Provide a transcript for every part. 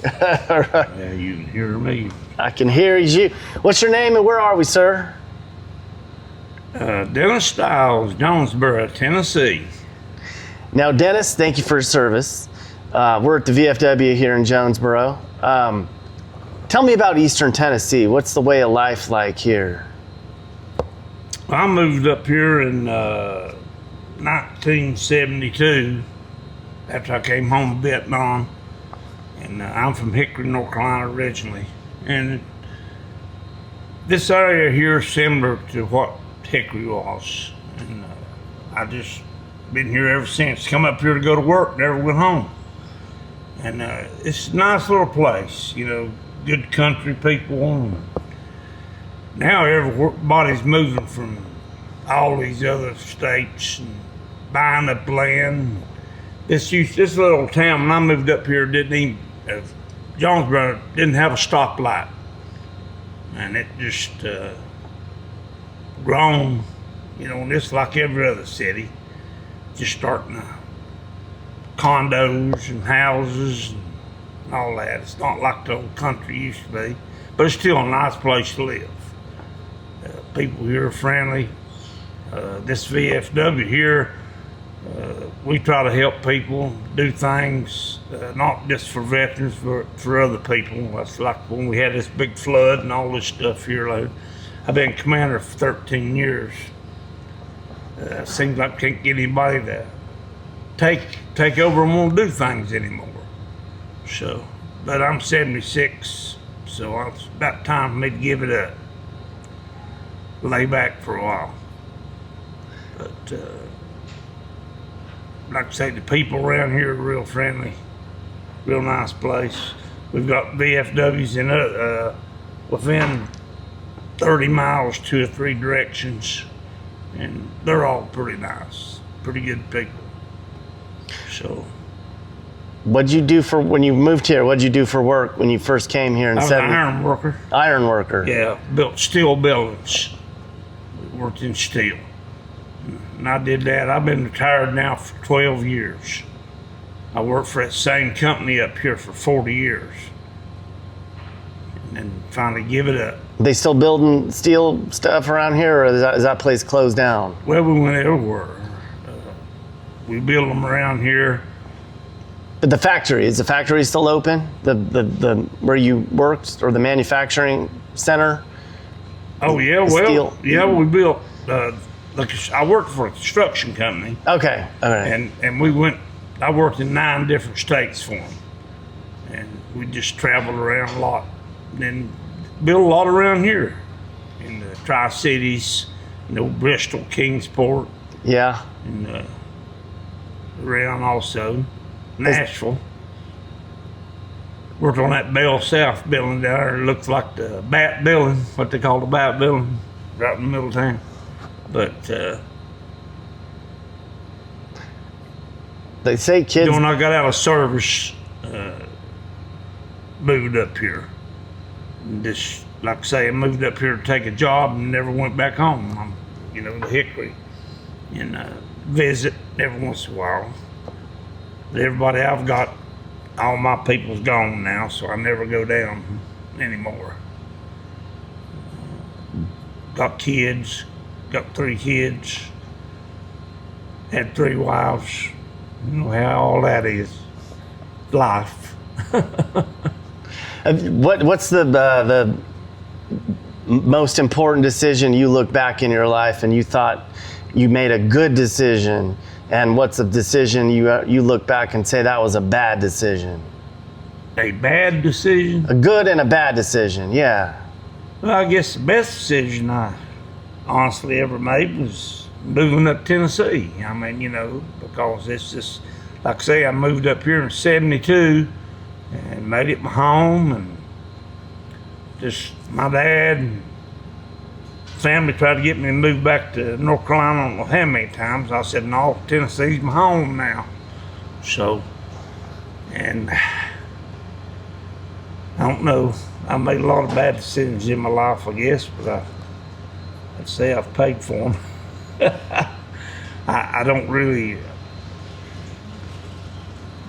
Yeah, you can hear me. I can hear you. What's your name and where are we, sir? Dennis Stiles, Jonesboro, Tennessee. Now, Dennis, thank you for your service. We're at the VFW here in Jonesboro. Tell me about Eastern Tennessee. What's the way of life like here? I moved up here in 1972 after I came home from Vietnam. And I'm from Hickory, North Carolina originally. And this area here is similar to what Hickory was. And I just been here ever since. Come up here to go to work, never went home. And it's a nice little place, you know, good country people. And now everybody's moving from all these other states and buying up land. This little town, when I moved up here, Jonesboro didn't have a stoplight. And it just grown, you know, and it's like every other city, just starting condos and houses and all that. It's not like the old country used to be, but it's still a nice place to live. People here are friendly. This VFW here, we try to help people do things, not just for veterans, but for other people. That's like when we had this big flood and all this stuff here. Like, I've been commander for 13 years. Seems like I can't get anybody to take over and won't do things anymore. So, but I'm 76, so it's about time for me to give it up. Lay back for a while. But like I say, the people around here are real friendly, real nice place. We've got VFWs in within 30 miles, 2 or 3 directions, and they're all pretty nice, pretty good people. So. What'd you do for, when you moved here, what'd you do for work when you first came here in I was an iron worker. Iron worker. Yeah, built steel buildings. Worked in steel. And I did that. I've been retired now for 12 years. I worked for that same company up here for 40 years. And then finally give it up. They still building steel stuff around here, or is that place closed down? Well, we went everywhere. We build them around here. But the factory, is the factory still open? The where you worked, or the manufacturing center? Oh yeah, well, yeah, we built. I worked for a construction company. Okay, all right. And I worked in 9 different states for them, and we just traveled around a lot. And then built a lot around here in the Tri-Cities, you know, Bristol, Kingsport. Yeah. And around also Nashville. Worked on that Bell South building down there. It looks like the Bat building, what they call the Bat building, right in the middle of town. But they say kids. when I got out of service, moved up here. And just like I say, I moved up here to take a job and never went back home. I'm, you know, to Hickory, and visit every once in a while. But everybody I've got, all my people's gone now, so I never go down anymore. Got kids, got 3 kids, had 3 wives. You know how all that is. Life. What's the most important decision you look back in your life and you thought you made a good decision? And what's a decision you look back and say that was a bad decision? A bad decision? A good and a bad decision, yeah. Well, I guess the best decision I honestly ever made was moving up Tennessee. I mean, you know, because it's just, like I say, I moved up here in 72 and made it my home, and just my dad and family tried to get me to move back to North Carolina. I don't know how many times. I said, no, Tennessee's my home now. So, and I don't know. I made a lot of bad decisions in my life, I guess, but I'd say I've paid for them. I don't really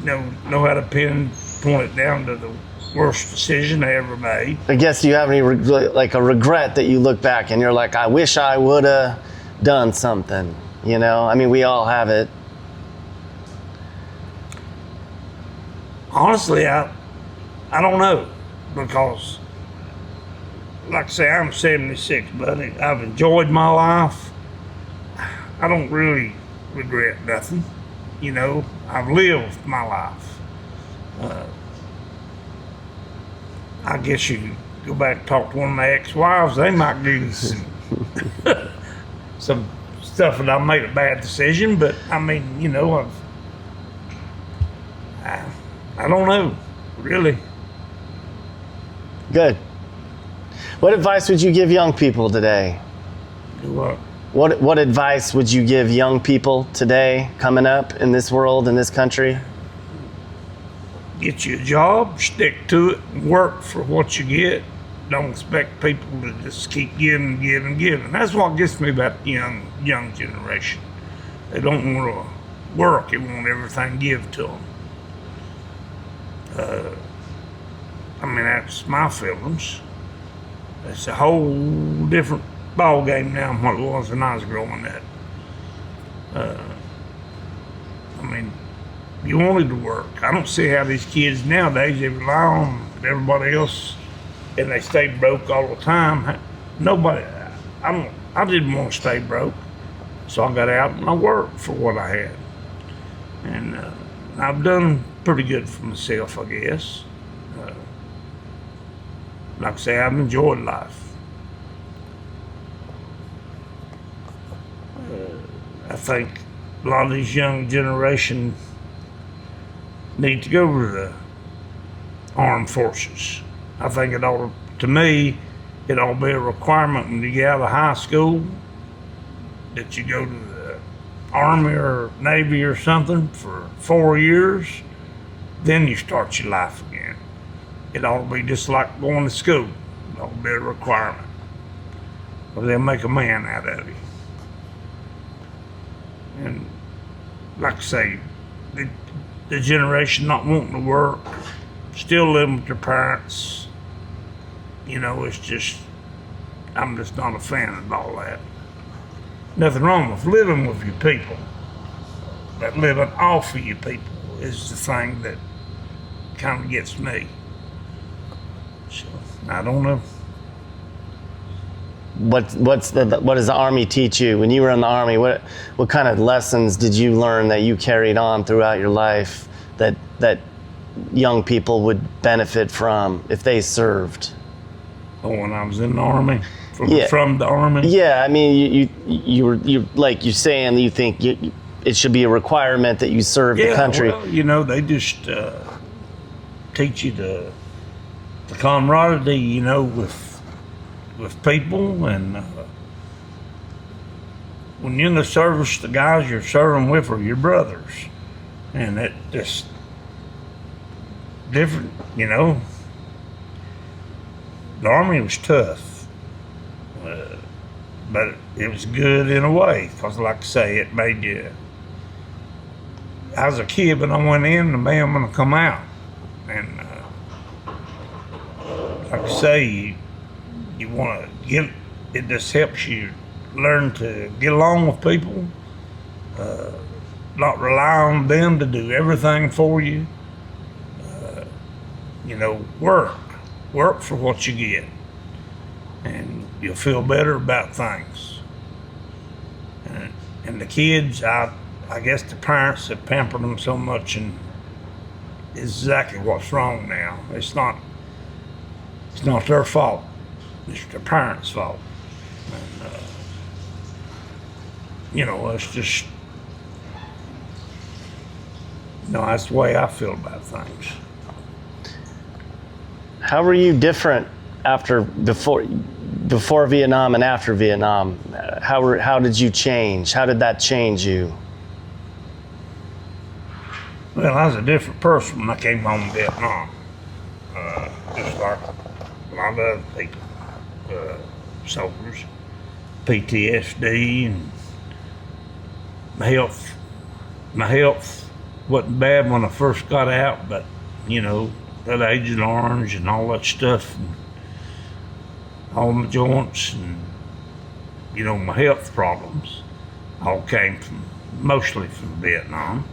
know how to pinpoint it down to the worst decision I ever made. I guess, do you have any like a regret that you look back and you're like, I wish I would have done something, you know? I mean, we all have it. Honestly, I don't know, because like I say, I'm 76, buddy. I've enjoyed my life. I don't really regret nothing. You know, I've lived my life. I guess you go back and talk to one of my ex-wives, they might give you some stuff that I made a bad decision, but I mean, you know, I don't know, really. Good. What advice would you give young people today? Do what? What advice would you give young people today coming up in this world, in this country? Get you a job, stick to it, and work for what you get. Don't expect people to just keep giving. That's what gets me about the young generation. They don't want to work, they want everything give to them. I mean, that's my feelings. It's a whole different ball game now than what it was when I was growing up. I mean, you wanted to work. I don't see how these kids nowadays, they rely on everybody else and they stay broke all the time. Nobody, I didn't want to stay broke. So I got out and I worked for what I had. And I've done pretty good for myself, I guess. Like I say, I've enjoyed life. I think a lot of these young generation need to go to the armed forces. I think it ought to me, it ought to be a requirement when you get out of high school that you go to the Army or Navy or something for 4 years, then you start your life again. It ought to be just like going to school. It ought to be a requirement. Or they'll make a man out of you. And like I say, the generation not wanting to work, still living with their parents, you know, it's just, I'm just not a fan of all that. Nothing wrong with living with your people, but living off of your people is the thing that kind of gets me. So, I don't know. What does the Army teach you? When you were in the Army, what kind of lessons did you learn that you carried on throughout your life that young people would benefit from if they served? Oh, when I was in the Army? From the Army? Yeah, I mean, you like you're saying you think it should be a requirement that you serve the country. Well, you know, they just teach you the camaraderie, you know, with people, and when you're in the service, the guys you're serving with are your brothers, and it just different, you know. The Army was tough, but it was good in a way, because like I say, it made you. I was a kid, but I went in, and man, I'm gonna come out, and like I say, you want to get, it just helps you learn to get along with people, not rely on them to do everything for you. You know, work for what you get, and you'll feel better about things. And the kids, I guess the parents have pampered them so much, and exactly what's wrong now. It's not their fault. It's their parents' fault. And, you know, it's just, you know, that's the way I feel about things. How were you different before Vietnam and after Vietnam? How did you change? How did that change you? Well, I was a different person when I came home to Vietnam. Just like a lot of other people. Soldiers, PTSD, and my health wasn't bad when I first got out, but you know, that Agent Orange and all that stuff, and all my joints, and my health problems all came mostly from Vietnam.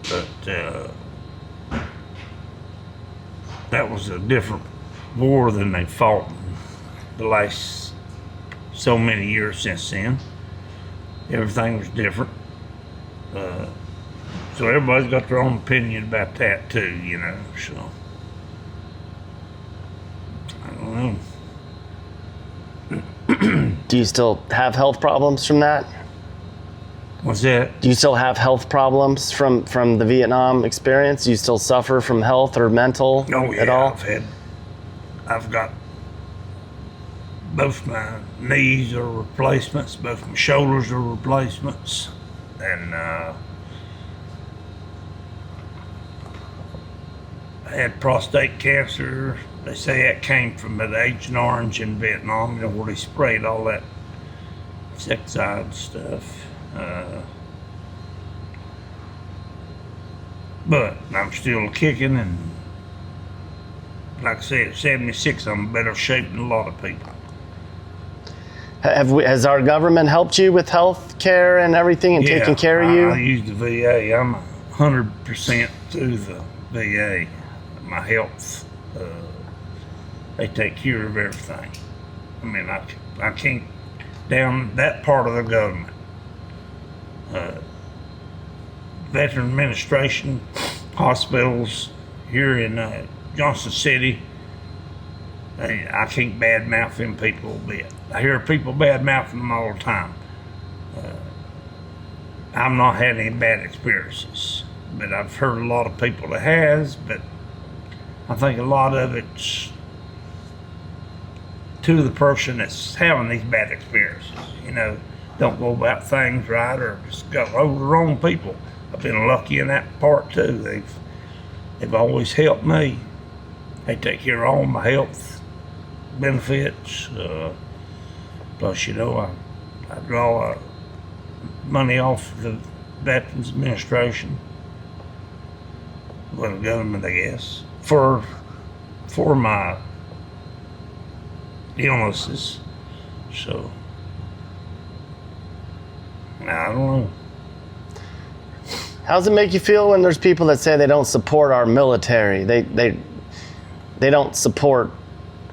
But that was a different war than they fought in the last so many years since then. Everything was different. So everybody's got their own opinion about that too, so I don't know. Do you still have health problems from that? What's that? Do you still have health problems from the Vietnam experience? Do you still suffer from health or mental at all? I've got both my knees are replacements, both my shoulders are replacements, and I had prostate cancer. They say that came from the Agent Orange in Vietnam, where they sprayed all that insecticide stuff. But I'm still kicking, and like I said, at 76, I'm in better shape than a lot of people. Has our government helped you with health care and everything and taking care of you? I use the VA. I'm 100% through the VA. My health, they take care of everything. I mean, I can't down that part of the government. Veteran Administration, hospitals here in Johnson City, I can't badmouth them people a bit. I hear people badmouthing them all the time. I've not had any bad experiences, but I've heard a lot of people that has, but I think a lot of it's to the person that's having these bad experiences, don't go about things right, or just got over the wrong people. I've been lucky in that part too. They've always helped me. They take care of all my health benefits. Plus, I draw money off the Veterans Administration, well, the government, I guess, for my illnesses. So I don't know. How does it make you feel when there's people that say they don't support our military? They don't support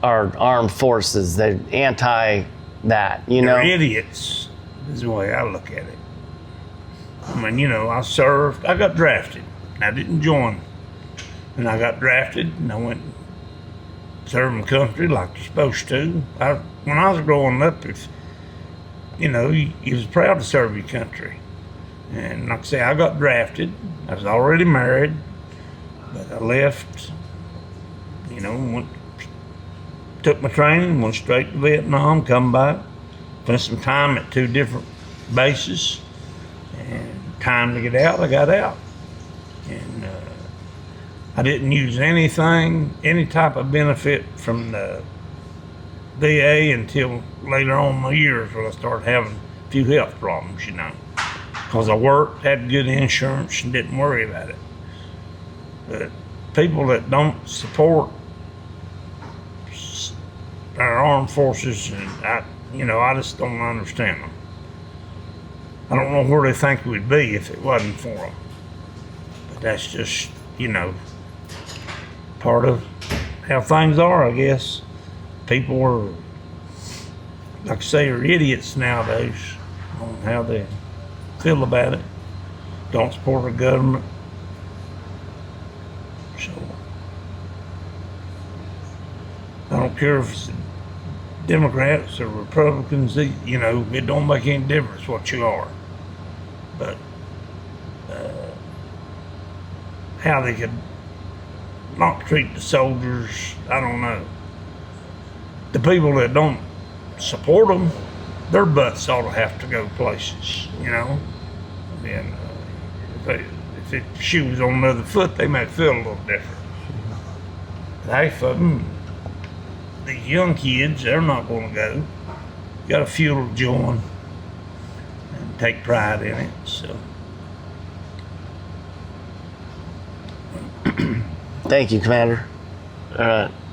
our armed forces. They're anti that, They're idiots, is the way I look at it. I mean, I served. I got drafted. I didn't join. And I got drafted, and I went and served my country like you're supposed to. When I was growing up, you was proud to serve your country. And like I say, I got drafted. I was already married, but I left, took my training, went straight to Vietnam, come back, spent some time at 2 different bases, and time to get out, I got out. And I didn't use any type of benefit from the VA until later on in my years when I started having a few health problems, because I worked, had good insurance, and didn't worry about it. But people that don't support our armed forces, and I just don't understand them. I don't know where they think we'd be if it wasn't for them. But that's just, part of how things are, I guess. People are, like I say, are idiots nowadays on how they feel about it. Don't support the government. So I don't care if it's Democrats or Republicans, it don't make any difference what you are. But how they could not treat the soldiers, I don't know. The people that don't support them, their butts ought to have to go places, And if the shoe was on the other foot, they might feel a little different. Half of them, these young kids, they're not going to go. You got a few to join and take pride in it. So, thank you, Commander. All right.